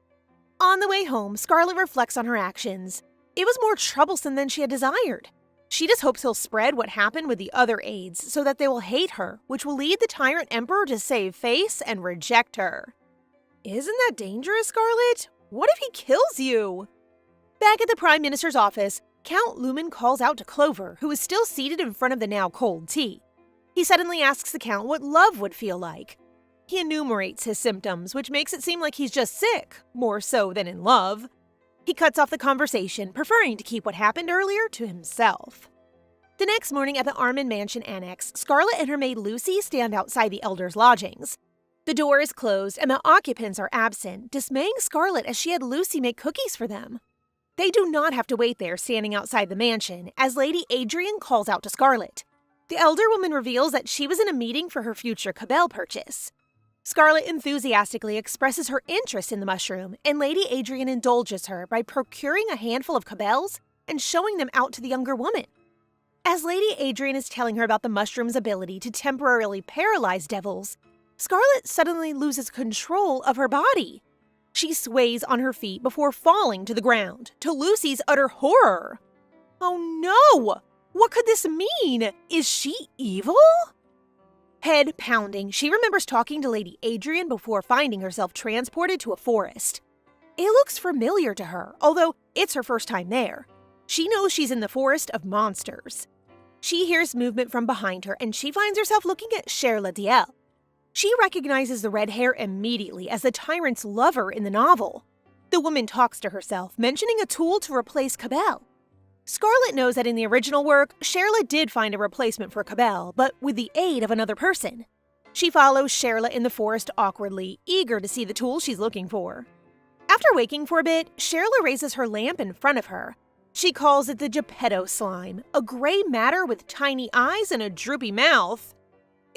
On the way home, Scarlet reflects on her actions. It was more troublesome than she had desired. She just hopes he'll spread what happened with the other aides so that they will hate her, which will lead the tyrant emperor to save face and reject her. Isn't that dangerous, Scarlet? What if he kills you? Back at the Prime Minister's office, Count Lumen calls out to Clover, who is still seated in front of the now cold tea. He suddenly asks the Count what love would feel like. He enumerates his symptoms, which makes it seem like he's just sick, more so than in love. He cuts off the conversation, preferring to keep what happened earlier to himself. The next morning at the Armin Mansion Annex, Scarlet and her maid Lucy stand outside the Elder's lodgings. The door is closed and the occupants are absent, dismaying Scarlet as she had Lucy make cookies for them. They do not have to wait there standing outside the mansion, as Lady Adrian calls out to Scarlet. The elder woman reveals that she was in a meeting for her future Cabell purchase. Scarlet enthusiastically expresses her interest in the mushroom, and Lady Adrian indulges her by procuring a handful of Cabells and showing them out to the younger woman. As Lady Adrian is telling her about the mushroom's ability to temporarily paralyze devils, Scarlet suddenly loses control of her body. She sways on her feet before falling to the ground, to Lucy's utter horror. Oh no! What could this mean? Is she evil? Head pounding, she remembers talking to Lady Adrian before finding herself transported to a forest. It looks familiar to her, although it's her first time there. She knows she's in the forest of monsters. She hears movement from behind her and she finds herself looking at Cher Ladiel. She recognizes the red hair immediately as the tyrant's lover in the novel. The woman talks to herself, mentioning a tool to replace Cabell. Scarlet knows that in the original work, Sherla did find a replacement for Cabell, but with the aid of another person. She follows Sherla in the forest awkwardly, eager to see the tool she's looking for. After waking for a bit, Sherla raises her lamp in front of her. She calls it the Geppetto slime, a gray matter with tiny eyes and a droopy mouth.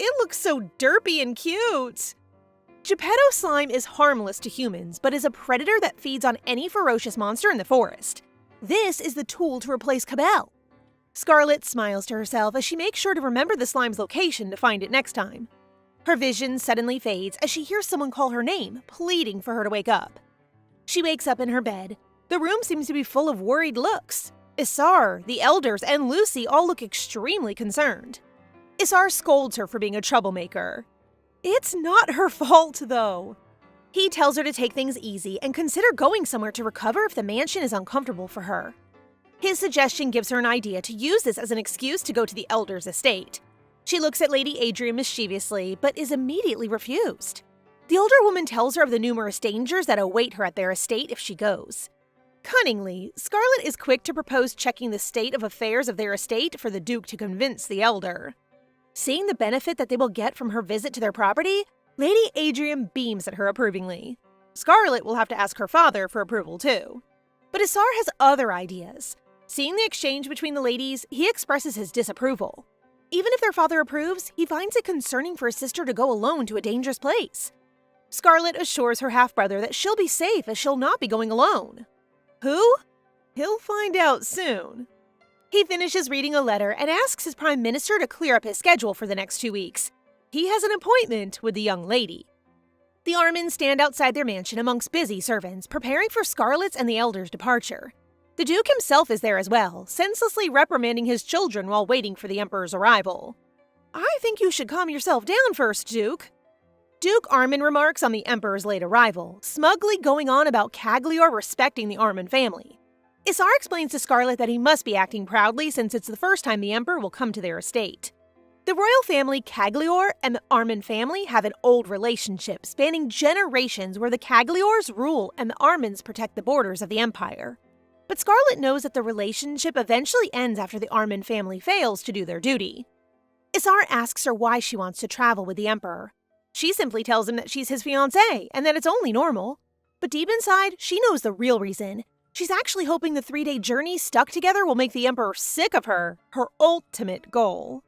It looks so derpy and cute. Geppetto slime is harmless to humans, but is a predator that feeds on any ferocious monster in the forest. This is the tool to replace Cabell. Scarlet smiles to herself as she makes sure to remember the slime's location to find it next time. Her vision suddenly fades as she hears someone call her name, pleading for her to wake up. She wakes up in her bed. The room seems to be full of worried looks. Isar, the elders, and Lucy all look extremely concerned. Isar scolds her for being a troublemaker. It's not her fault, though. He tells her to take things easy and consider going somewhere to recover if the mansion is uncomfortable for her. His suggestion gives her an idea to use this as an excuse to go to the elder's estate. She looks at Lady Adrian mischievously, but is immediately refused. The older woman tells her of the numerous dangers that await her at their estate if she goes. Cunningly, Scarlet is quick to propose checking the state of affairs of their estate for the Duke to convince the elder. Seeing the benefit that they will get from her visit to their property, Lady Adrian beams at her approvingly. Scarlet will have to ask her father for approval too. But Isar has other ideas. Seeing the exchange between the ladies, he expresses his disapproval. Even if their father approves, he finds it concerning for his sister to go alone to a dangerous place. Scarlet assures her half-brother that she'll be safe as she'll not be going alone. Who? He'll find out soon. He finishes reading a letter and asks his prime minister to clear up his schedule for the next 2 weeks. He has an appointment with the young lady. The Armins stand outside their mansion amongst busy servants, preparing for Scarlet's and the elder's departure. The Duke himself is there as well, senselessly reprimanding his children while waiting for the Emperor's arrival. I think you should calm yourself down first, Duke. Duke Armin remarks on the Emperor's late arrival, smugly going on about Caglior respecting the Armin family. Isar explains to Scarlet that he must be acting proudly since it's the first time the Emperor will come to their estate. The royal family Caglior and the Armin family have an old relationship spanning generations where the Cagliors rule and the Armins protect the borders of the empire. But Scarlet knows that the relationship eventually ends after the Armin family fails to do their duty. Isar asks her why she wants to travel with the Emperor. She simply tells him that she's his fiancée and that it's only normal. But deep inside, she knows the real reason. She's actually hoping the 3-day journey stuck together will make the Emperor sick of her ultimate goal.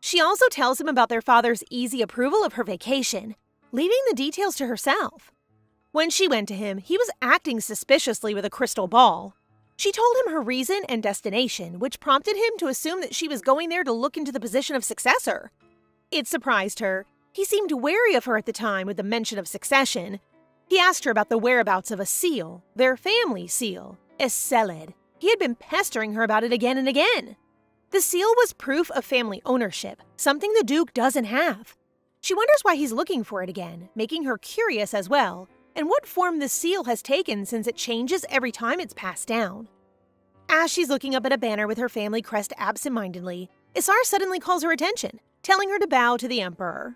She also tells him about their father's easy approval of her vacation, leaving the details to herself. When she went to him, he was acting suspiciously with a crystal ball. She told him her reason and destination, which prompted him to assume that she was going there to look into the position of successor. It surprised her. He seemed wary of her at the time with the mention of succession. He asked her about the whereabouts of a seal, their family seal, Eseled. He had been pestering her about it again and again. The seal was proof of family ownership, something the Duke doesn't have. She wonders why he's looking for it again, making her curious as well, and what form the seal has taken since it changes every time it's passed down. As she's looking up at a banner with her family crest absent-mindedly, Isar suddenly calls her attention, telling her to bow to the Emperor.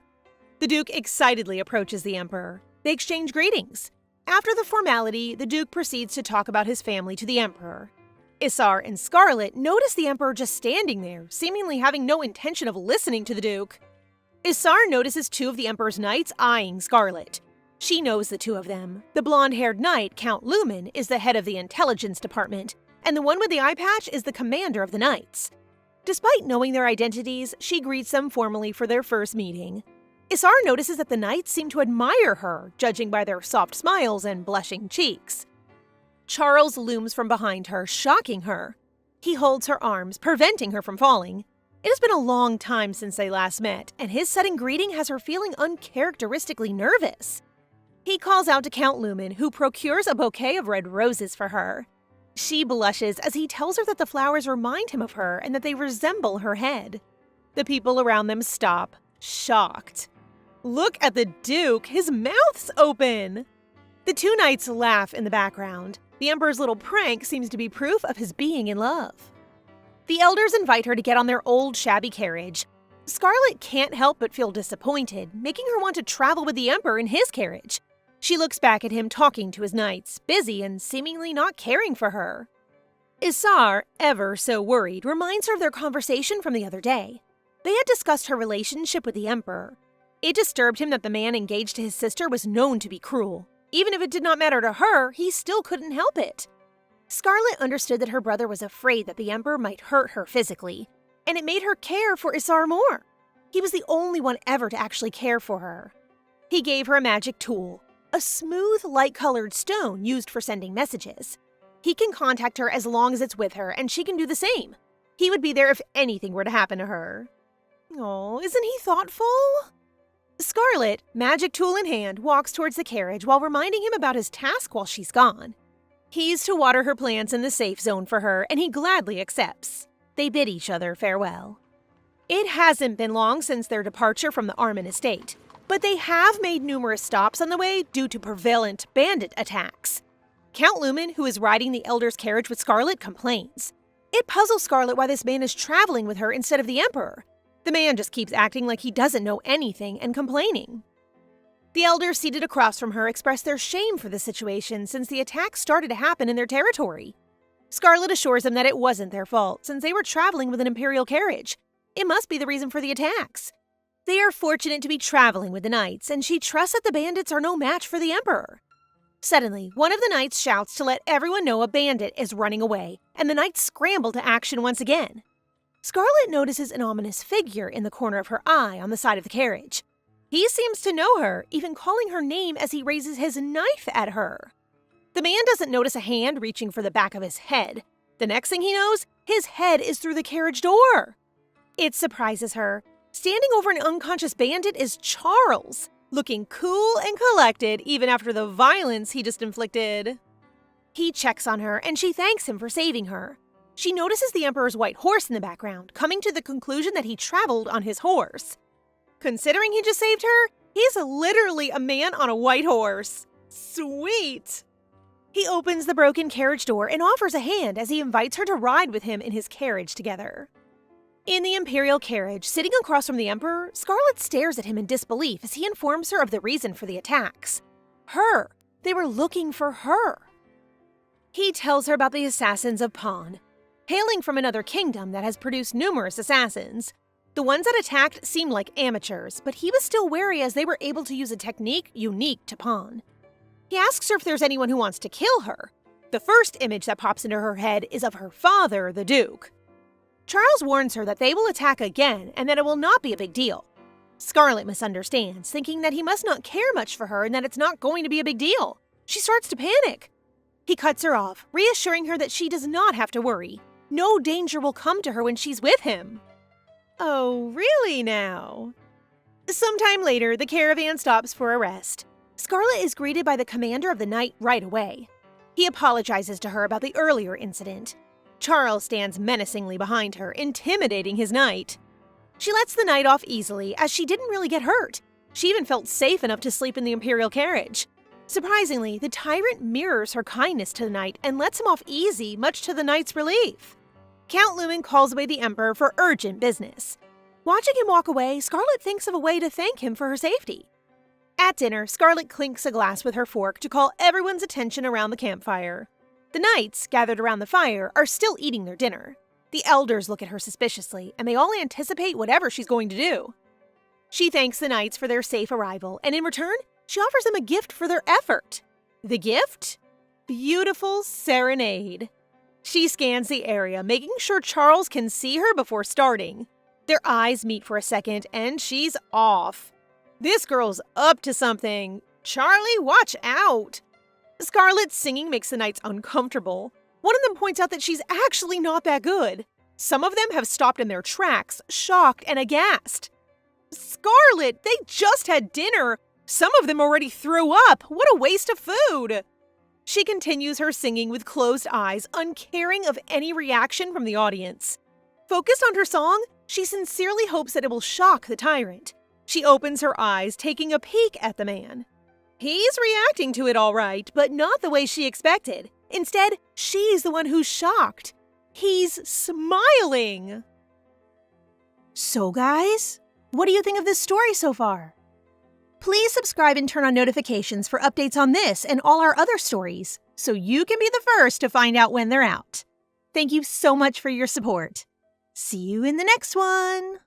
The Duke excitedly approaches the Emperor. They exchange greetings. After the formality, the Duke proceeds to talk about his family to the Emperor. Isar and Scarlet notice the Emperor just standing there, seemingly having no intention of listening to the Duke. Isar notices two of the Emperor's knights eyeing Scarlet. She knows the two of them. The blonde-haired knight, Count Lumen, is the head of the intelligence department, and the one with the eye patch is the commander of the knights. Despite knowing their identities, she greets them formally for their first meeting. Isar notices that the knights seem to admire her, judging by their soft smiles and blushing cheeks. Charles looms from behind her, shocking her. He holds her arms, preventing her from falling. It has been a long time since they last met, and his sudden greeting has her feeling uncharacteristically nervous. He calls out to Count Lumen, who procures a bouquet of red roses for her. She blushes as he tells her that the flowers remind him of her and that they resemble her head. The people around them stop, shocked. Look at the Duke, his mouth's open! The two knights laugh in the background. The Emperor's little prank seems to be proof of his being in love. The elders invite her to get on their old shabby carriage. Scarlet can't help but feel disappointed, making her want to travel with the Emperor in his carriage. She looks back at him talking to his knights, busy and seemingly not caring for her. Isar, ever so worried, reminds her of their conversation from the other day. They had discussed her relationship with the Emperor. It disturbed him that the man engaged to his sister was known to be cruel. Even if it did not matter to her, he still couldn't help it. Scarlet understood that her brother was afraid that the Emperor might hurt her physically, and it made her care for Isar more. He was the only one ever to actually care for her. He gave her a magic tool, a smooth, light-colored stone used for sending messages. He can contact her as long as it's with her, and she can do the same. He would be there if anything were to happen to her. Oh, isn't he thoughtful? Scarlet, magic tool in hand, walks towards the carriage while reminding him about his task while she's gone. He's to water her plants in the safe zone for her, and he gladly accepts. They bid each other farewell. It hasn't been long since their departure from the Armin estate, but they have made numerous stops on the way due to prevalent bandit attacks. Count Lumen, who is riding the elder's carriage with Scarlet, complains. It puzzles Scarlet why this man is traveling with her instead of the Emperor. The man just keeps acting like he doesn't know anything and complaining. The elders seated across from her express their shame for the situation since the attacks started to happen in their territory. Scarlet assures them that it wasn't their fault since they were traveling with an imperial carriage. It must be the reason for the attacks. They are fortunate to be traveling with the knights, and she trusts that the bandits are no match for the Emperor. Suddenly, one of the knights shouts to let everyone know a bandit is running away, and the knights scramble to action once again. Scarlet notices an ominous figure in the corner of her eye on the side of the carriage. He seems to know her, even calling her name as he raises his knife at her. The man doesn't notice a hand reaching for the back of his head. The next thing he knows, his head is through the carriage door. It surprises her. Standing over an unconscious bandit is Charles, looking cool and collected even after the violence he just inflicted. He checks on her, and she thanks him for saving her. She notices the Emperor's white horse in the background, coming to the conclusion that he traveled on his horse. Considering he just saved her, he's literally a man on a white horse. Sweet! He opens the broken carriage door and offers a hand as he invites her to ride with him in his carriage together. In the imperial carriage, sitting across from the Emperor, Scarlet stares at him in disbelief as he informs her of the reason for the attacks. Her! They were looking for her! He tells her about the assassins of Pawn. Hailing from another kingdom that has produced numerous assassins, the ones that attacked seemed like amateurs, but he was still wary as they were able to use a technique unique to Pawn. He asks her if there's anyone who wants to kill her. The first image that pops into her head is of her father, the Duke. Charles warns her that they will attack again and that it will not be a big deal. Scarlet misunderstands, thinking that he must not care much for her and that it's not going to be a big deal. She starts to panic. He cuts her off, reassuring her that she does not have to worry. No danger will come to her when she's with him. Oh, really now? Sometime later, the caravan stops for a rest. Scarlet is greeted by the commander of the night right away. He apologizes to her about the earlier incident. Charles stands menacingly behind her, intimidating his knight. She lets the knight off easily, as she didn't really get hurt. She even felt safe enough to sleep in the imperial carriage. Surprisingly, the tyrant mirrors her kindness to the knight and lets him off easy, much to the knight's relief. Count Lumen calls away the emperor for urgent business. Watching him walk away, Scarlet thinks of a way to thank him for her safety. At dinner, Scarlet clinks a glass with her fork to call everyone's attention around the campfire. The knights, gathered around the fire, are still eating their dinner. The elders look at her suspiciously, and they all anticipate whatever she's going to do. She thanks the knights for their safe arrival, and in return, she offers them a gift for their effort. The gift? Beautiful serenade. She scans the area, making sure Charles can see her before starting. Their eyes meet for a second, and she's off. This girl's up to something. Charlie, watch out! Scarlet's singing makes the knights uncomfortable. One of them points out that she's actually not that good. Some of them have stopped in their tracks, shocked and aghast. Scarlet, they just had dinner. Some of them already threw up. What a waste of food! She continues her singing with closed eyes, uncaring of any reaction from the audience. Focused on her song, she sincerely hopes that it will shock the tyrant. She opens her eyes, taking a peek at the man. He's reacting to it all right, but not the way she expected. Instead, she's the one who's shocked. He's smiling! So guys, what do you think of this story so far? Please subscribe and turn on notifications for updates on this and all our other stories, so you can be the first to find out when they're out. Thank you so much for your support. See you in the next one!